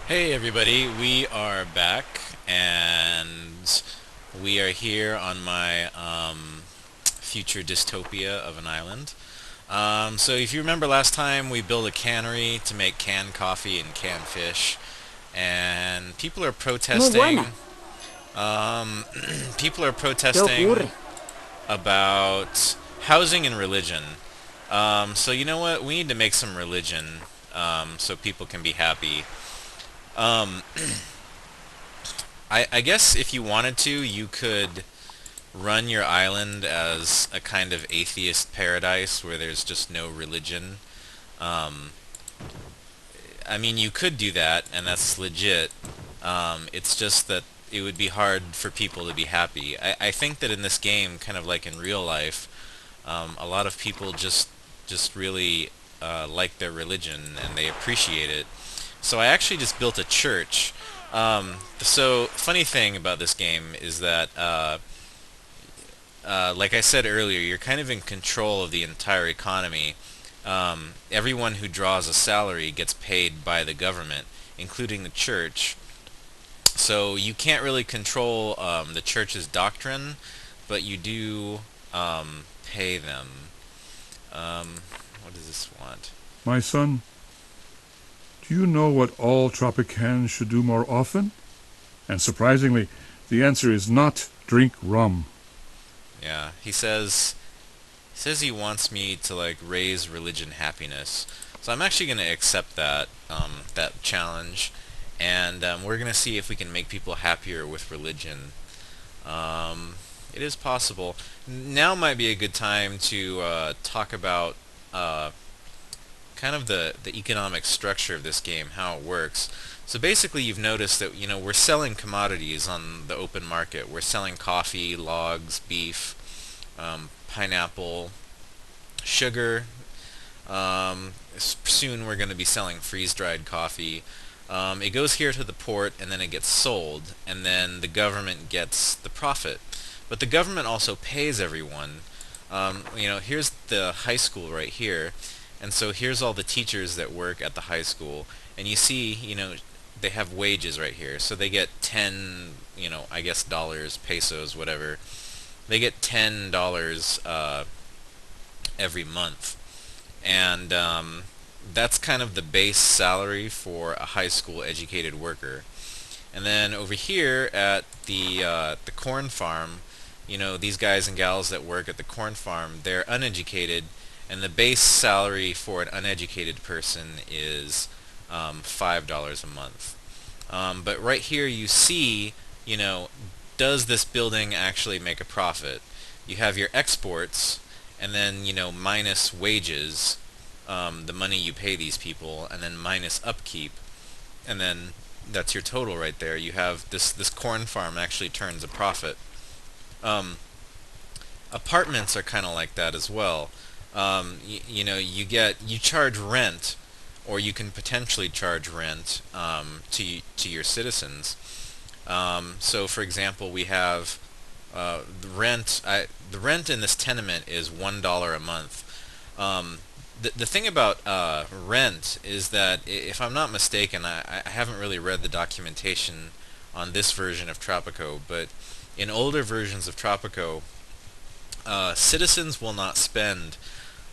Hey everybody, we are back and we are here on my future dystopia of an island. So if you remember last time we built a cannery to make canned coffee and canned fish and people are Muy buena. protesting people are ¿Qué protesting ocurre? about housing and religion. So you know what? We need to make some religion so people can be happy. Um, I guess if you wanted to, you could run your island as a kind of atheist paradise where there's just no religion. Um, I mean, you could do that, and that's legit. It's just that it would be hard for people to be happy. I think that in this game, kind of like in real life, a lot of people just really like their religion and they appreciate it. So I actually just built a church. So funny thing about this game is that like I said earlier, you're kind of in control of the entire economy. Everyone who draws a salary gets paid by the government, including the church. So you can't really control the church's doctrine, but you do pay them. What does this want? My son, do you know what all Tropicans should do more often? And surprisingly, the answer is not drink rum. Yeah, he says he wants me to like raise religion happiness. So I'm actually going to accept that challenge, and we're going to see if we can make people happier with religion. It is possible. Now might be a good time to talk about kind of the economic structure of this game, how it works. So basically, you've noticed that we're selling commodities on the open market. We're selling coffee, logs, beef, pineapple, sugar. Soon we're going to be selling freeze-dried coffee. It goes here to the port, and then it gets sold, and then the government gets the profit. But the government also pays everyone. Here's the high school right here, and so here's all the teachers that work at the high school, and you see, they have wages right here. So they get 10, I guess dollars, pesos, whatever. They get $10 every month, and that's kind of the base salary for a high school educated worker. And then over here at the corn farm, these guys and gals that work at the corn farm, they're uneducated, and the base salary for an uneducated person is $5 a month. But right here you see, you know, does this building actually make a profit? You have your exports, and then minus wages, the money you pay these people, and then minus upkeep, and then that's your total right there. You have this corn farm actually turns a profit. Um, Apartments are kind of like that as well. You charge rent, or you can potentially charge rent to your citizens. So, for example, we have the rent in this tenement is $1 a month. The thing about rent is that, if I'm not mistaken, I haven't really read the documentation on this version of Tropico, but in older versions of Tropico, citizens will not spend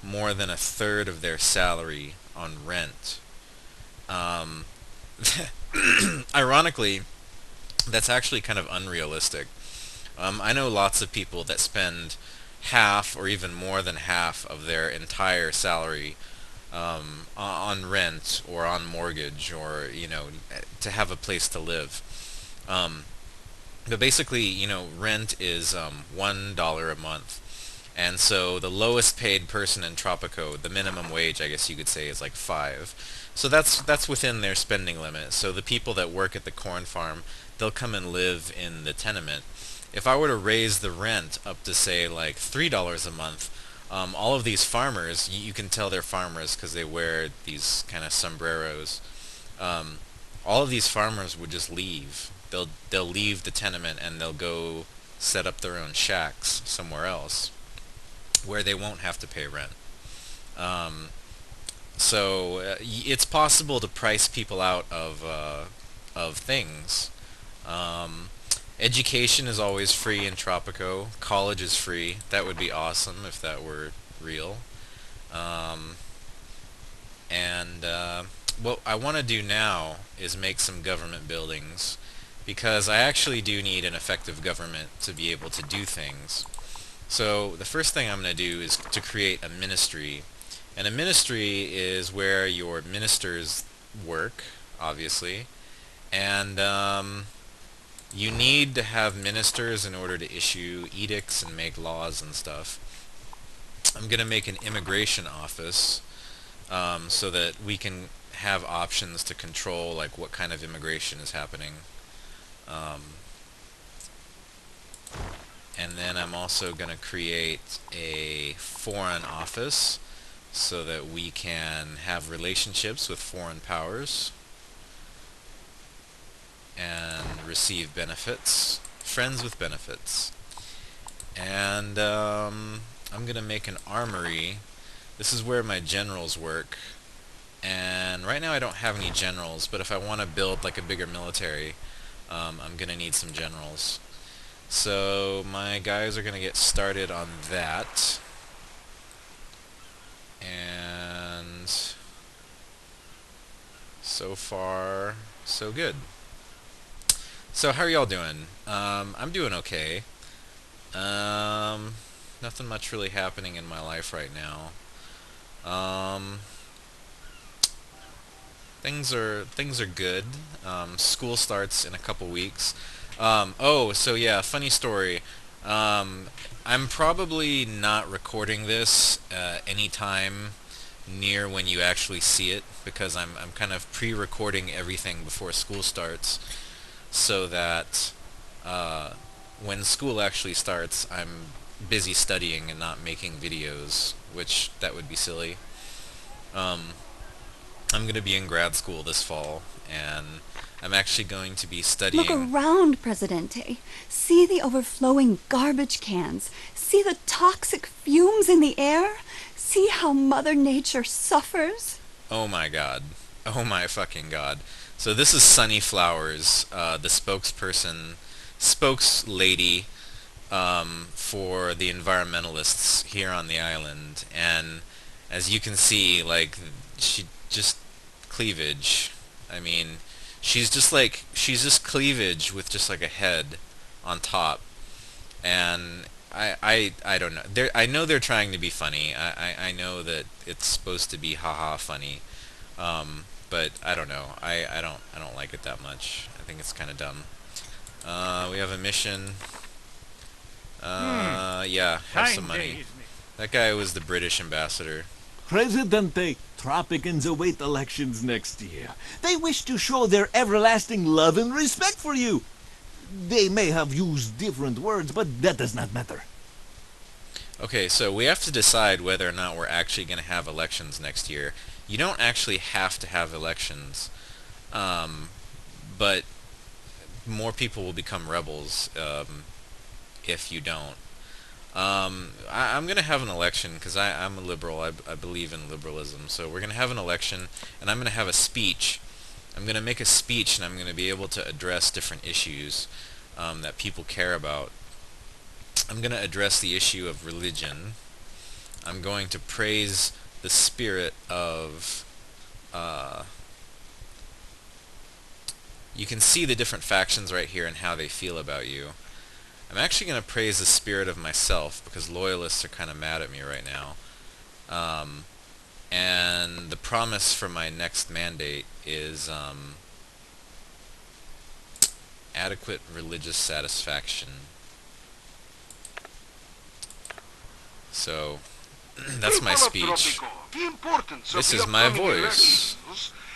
more than a third of their salary on rent. Um, Ironically, that's actually kind of unrealistic. I know lots of people that spend half or even more than half of their entire salary on rent or on mortgage, or to have a place to live. Um, but basically, rent is $1 a month, and so the lowest paid person in Tropico, the minimum wage, I guess you could say, is like 5. So that's within their spending limit. So the people that work at the corn farm, they'll come and live in the tenement. If I were to raise the rent up to, say, like $3 a month, all of these farmers, you can tell they're farmers because they wear these kind of sombreros. Um, all of these farmers would just leave. They'll leave the tenement and they'll go set up their own shacks somewhere else where they won't have to pay rent. Um, so it's possible to price people out of of things. Education is always free in Tropico. College is free. That would be awesome if that were real. Um, and what I want to do now is make some government buildings because I actually do need an effective government to be able to do things. So the first thing I'm going to do is to create a ministry. And a ministry is where your ministers work, obviously. And you need to have ministers in order to issue edicts and make laws and stuff. I'm going to make an immigration office so that we can have options to control like what kind of immigration is happening. Um, and then I'm also going to create a foreign office so that we can have relationships with foreign powers and receive benefits, friends with benefits. And I'm going to make an armory. This is where my generals work. And right now I don't have any generals, but if I want to build like a bigger military, I'm going to need some generals. So my guys are going to get started on that. And so far, so good. So how are y'all doing? I'm doing okay. Nothing much really happening in my life right now. Things are good. School starts in a couple weeks. So yeah, funny story. I'm probably not recording this anytime near when you actually see it because I'm kind of pre-recording everything before school starts so that when school actually starts, I'm busy studying and not making videos, which that would be silly. Um, I'm going to be in grad school this fall, and I'm actually going to be Look studying. around, Presidente. See the overflowing garbage cans. See the toxic fumes in the air. See how Mother Nature suffers. Oh my god. Oh my fucking god. So this is Sunny Flowers, the spokeslady for the environmentalists here on the island, and as you can see, like she just cleavage. I mean, she's just cleavage with just like a head on top, and I don't know. I know they're trying to be funny. I know that it's supposed to be haha funny, but I don't know. I don't like it that much. I think it's kind of dumb. We have a mission. Yeah, have some money. That guy was the British ambassador. Presidente, Tropicans await elections next year. They wish to show their everlasting love and respect for you. They may have used different words, but that does not matter. Okay, so we have to decide whether or not we're actually going to have elections next year. You don't actually have to have elections, but more people will become rebels if you don't. I'm going to have an election because I'm a liberal. I believe in liberalism. So we're going to have an election, and I'm going to have a speech. I'm going to make a speech, and I'm going to be able to address different issues that people care about. I'm going to address the issue of religion. I'm going to praise the spirit of... you can see the different factions right here and how they feel about you. I'm actually going to praise the spirit of myself because loyalists are kind of mad at me right now. And the promise for my next mandate is adequate religious satisfaction. So, that's my speech. This is my voice.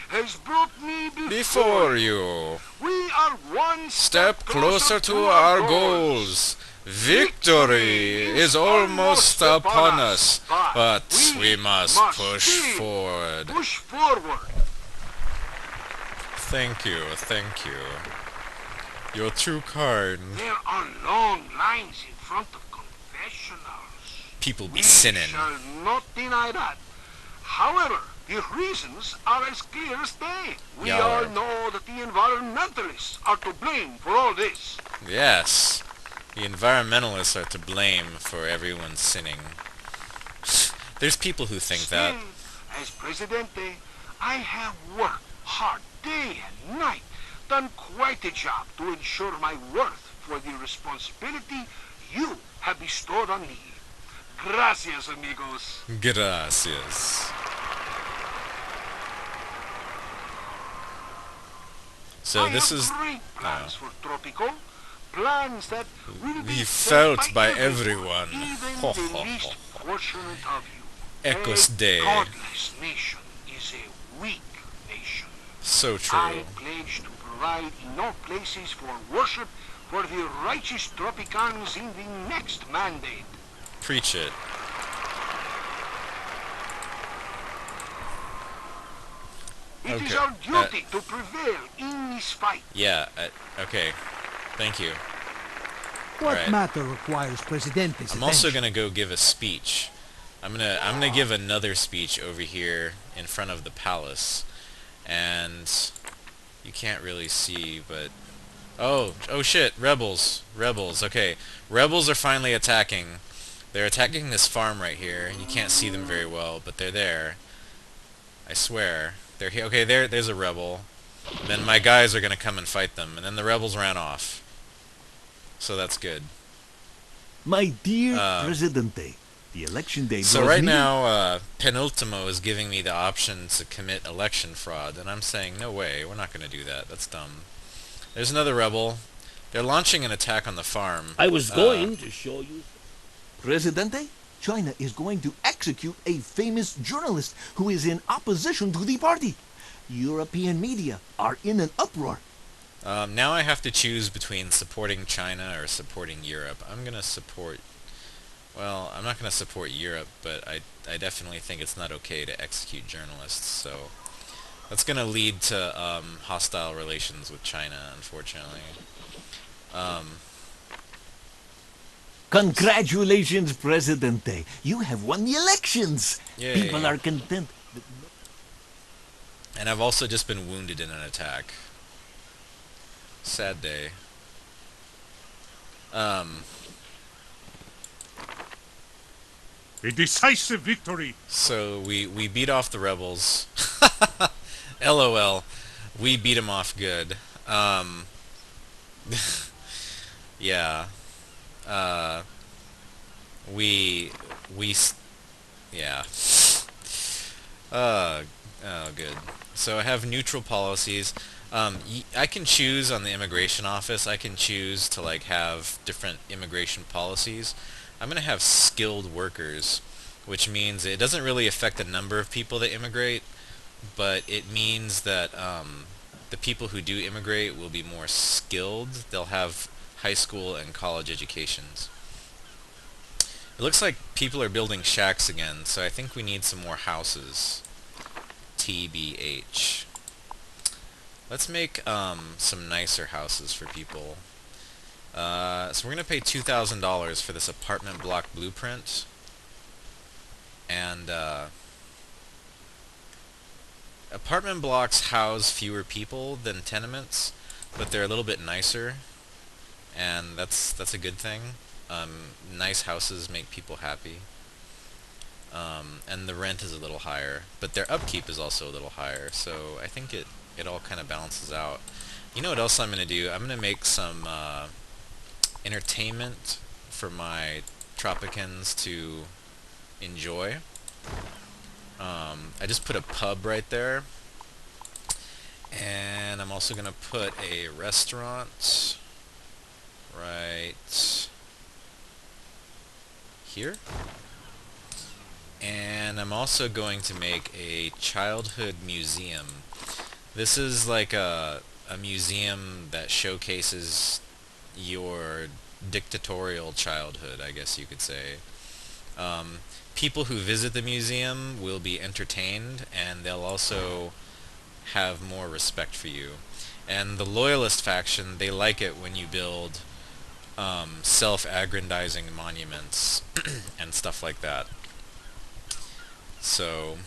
Has brought me Before you, We are one step closer to our goals. Victory is almost upon us, but we must push forward. Push forward. Thank you, thank you. You're too kind. There are long lines in front of confessionals. People be We sinning. shall not deny that. However, The reasons are as clear as day. We Y'all all are- know that the environmentalists are to blame for all this. Yes. The environmentalists are to blame for everyone sinning. There's people who think Still, that. as Presidente, I have worked hard day and night, done quite a job to ensure my worth for the responsibility you have bestowed on me. Gracias, amigos. Gracias. So I this have is great plans for Tropico. Plans that will be be felt by everyone, everyone. even Ho, the ho, least ho. fortunate of you. Ecos A Dei. godless nation is a weak nation. So I true. pledge to provide enough places for worship for the righteous Tropicans in the next mandate. Preach it. It is Okay, our duty to prevail in this fight. Yeah, okay. Thank you. What Alright. matter requires Presidente's I'm also attention? gonna go give a speech. I'm gonna give another speech over here in front of the palace. And you can't really see, but oh shit, rebels. Okay. Rebels are finally attacking. They're attacking this farm right here. You can't see them very well, but they're there. I swear. They're here. Okay, there's a rebel. And then my guys are gonna come and fight them, and then the rebels ran off. So that's good. My dear Uh, Presidente, the election day So draws right near. now, Penultimo is giving me the option to commit election fraud, and I'm saying, no way, we're not going to do that. That's dumb. There's another rebel. They're launching an attack on the farm. I was going to show you. Presidente, China is going to execute a famous journalist who is in opposition to the party. European media are in an uproar. Now I have to choose between supporting China or supporting Europe. I'm going to support... Well, I'm not going to support Europe, but I definitely think it's not okay to execute journalists, so... That's going to lead to hostile relations with China, unfortunately. Congratulations, Presidente. You have won the elections. Yay. People are content. And I've also just been wounded in an attack. Sad day. A decisive victory. So we beat off the rebels. LOL. We beat them off good. Yeah. Yeah. Oh, good. So I have neutral policies. I can choose on the immigration office. I can choose to like have different immigration policies. I'm gonna have skilled workers, which means it doesn't really affect the number of people that immigrate, but it means that the people who do immigrate will be more skilled. They'll have high school and college educations. It looks like people are building shacks again, so I think we need some more houses. TBH. Let's make some nicer houses for people. So we're gonna pay $2,000 for this apartment block blueprint, and apartment blocks house fewer people than tenements, but they're a little bit nicer, and that's a good thing. Nice houses make people happy. And the rent is a little higher, but their upkeep is also a little higher, so I think it all kind of balances out. You know what else I'm going to do? I'm going to make some entertainment for my Tropicans to enjoy. I just put a pub right there, and I'm also going to put a restaurant right here. And I'm also going to make a childhood museum. This is like a museum that showcases your dictatorial childhood, I guess you could say. People who visit the museum will be entertained, and they'll also have more respect for you. And the Loyalist faction, they like it when you build self-aggrandizing monuments and stuff like that. So,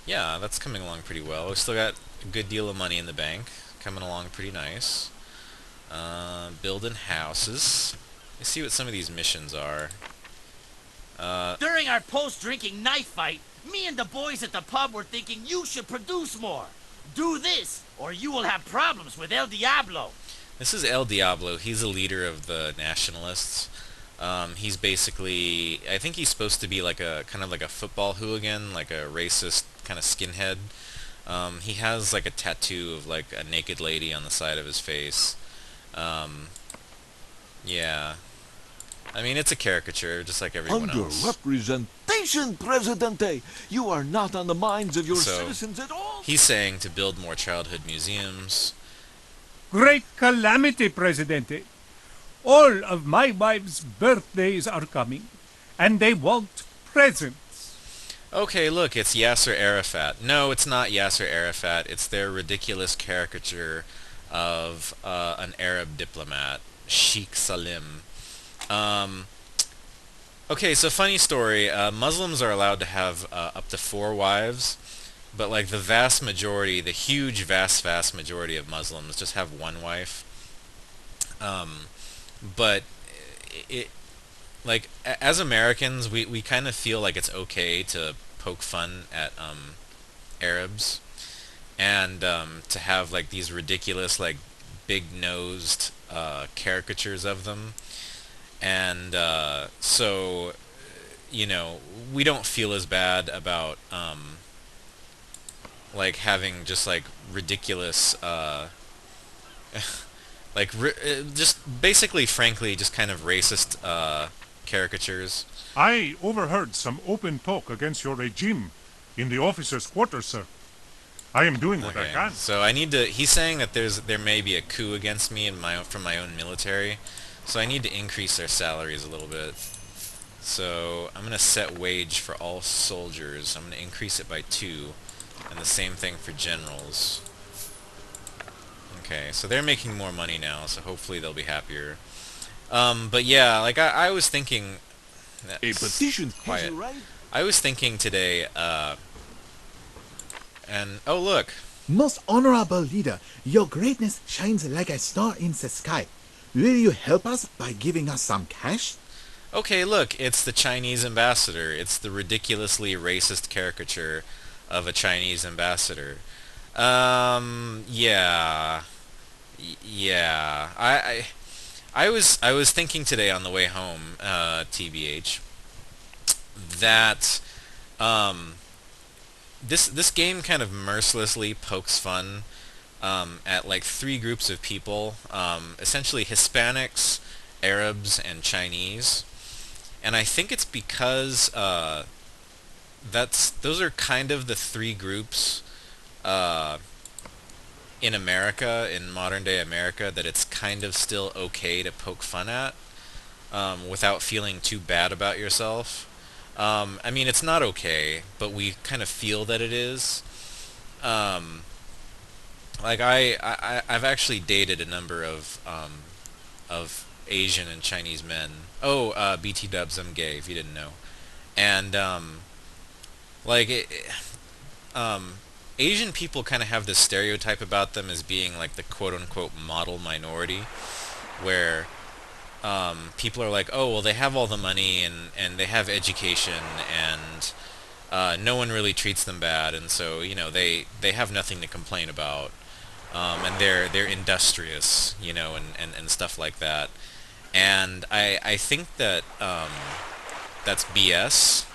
Yeah, that's coming along pretty well. We still got a good deal of money in the bank. Coming along pretty nice. Building houses. Let's see what some of these missions are. During our post-drinking knife fight, me and the boys at the pub were thinking you should produce more. Do this, or you will have problems with El Diablo. This is El Diablo. He's a leader of the nationalists. He's basically, I think he's supposed to be like a kind of like a football hooligan, like a racist kind of skinhead. He has like a tattoo of like a naked lady on the side of his face. Um, yeah. I mean, it's a caricature, just like everyone Under else. representation, Presidente, you are not on the minds of your So, citizens at all. He's saying to build more childhood museums. Great calamity, Presidente. All of my wife's birthdays are coming, and they want presents. Okay, look, it's Yasser Arafat. No, it's not Yasser Arafat. It's their ridiculous caricature of an Arab diplomat, Sheikh Salim. Um, okay, so funny story. Muslims are allowed to have up to 4 wives, but like the vast majority, the huge, vast majority of Muslims just have 1 wife. But it, like as Americans, we kind of feel like it's okay to poke fun at Arabs and to have like these ridiculous like big-nosed caricatures of them, and so you know we don't feel as bad about like having just like ridiculous like just basically frankly just kind of racist caricatures. I overheard some open talk against your regime in the officers' quarters, sir. I am doing what I Okay, can. so I need to. He's saying that there may be a coup against me in from my own military, so I need to increase their salaries a little bit. So I'm gonna set wage for all soldiers. I'm gonna increase it by 2, and the same thing for generals. Okay, so they're making more money now, so hopefully they'll be happier. But yeah, like I was thinking. A petition has Quiet. arrived. I was thinking today, and oh look, Most honorable leader, your greatness shines like a star in the sky. Will you help us by giving us some cash? okay, look, it's the Chinese ambassador. It's the ridiculously racist caricature of a Chinese ambassador. Yeah, yeah. I was thinking today on the way home, TBH, that this game kind of mercilessly pokes fun at like 3 groups of people, essentially Hispanics, Arabs, and Chinese, and I think it's because those are kind of the 3 groups in America, in modern day America, that it's kind of still okay to poke fun at without feeling too bad about yourself. I mean, it's not okay, but we kind of feel that it is. Like I've actually dated a number of Asian and Chinese men. Oh, BT Dubs, I'm gay. If you didn't know, and like Asian people kind of have this stereotype about them as being like the quote unquote model minority, where people are like, oh well, they have all the money and they have education and no one really treats them bad, and so you know they have nothing to complain about. And they're industrious, you know, and stuff like that. And I think that that's BS.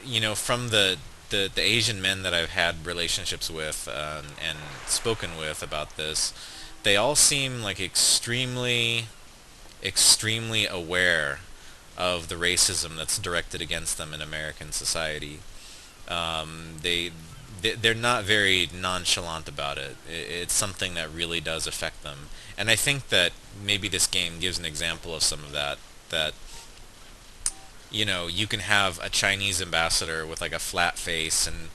You know, from the Asian men that I've had relationships with and spoken with about this, they all seem like extremely aware of the racism that's directed against them in American society. They're not very nonchalant about it. It's something that really does affect them. And I think that maybe this game gives an example of some of that. That, you know, you can have a Chinese ambassador with like a flat face and